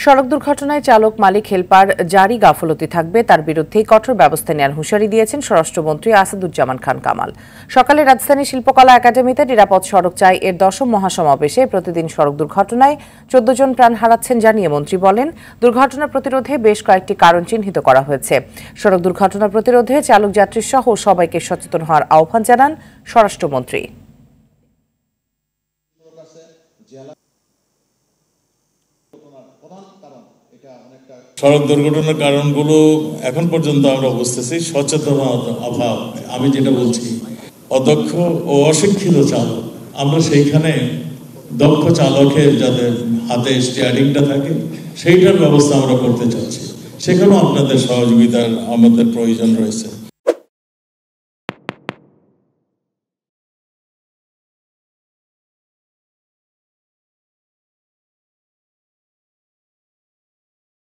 সড়ক দুর্ঘটনায় চালক মালিক হেলপার জারি গাফলতি থাকবে তার বিরুদ্ধে কঠোর ব্যবস্থা নেওয়ার হুঁশিয়ারি দিয়েছেন স্বরাষ্ট্রমন্ত্রী আসাদুজ্জামান খান কামাল। সকালে রাজধানী শিল্পকলা একাডেমিতে নিরাপদ সড়ক চাই এর 10ম মহাসমাবেশে প্রতিদিন সড়ক দুর্ঘটনায় 14 জন প্রাণ হারাচ্ছেন জানিয়ে মন্ত্রী বলেন, দুর্ঘটনা প্রতিরোধে বেশ কয়েকটি কারণ চিহ্নিত করা হয়েছে। সড়ক দুর্ঘটনা প্রতিরোধে চালক যাত্রী সহ সবাইকে সচেতন হওয়ার আহ্বান জানান স্বরাষ্ট্রমন্ত্রী। সড়ক দুর্ঘটনার কারণগুলো এখন পর্যন্ত আমরা বুঝতেছি সচেতনতার অভাব। আমি যেটা বলছি, অদক্ষ ও অশিক্ষিত চালক। আমরা সেইখানে দক্ষ চালকের যাদের হাতে স্টিয়ারিংটা থাকে সেইটার ব্যবস্থা আমরা করতে চাচ্ছি। সেখানেও আপনাদের সহযোগিতার আমাদের প্রয়োজন রয়েছে।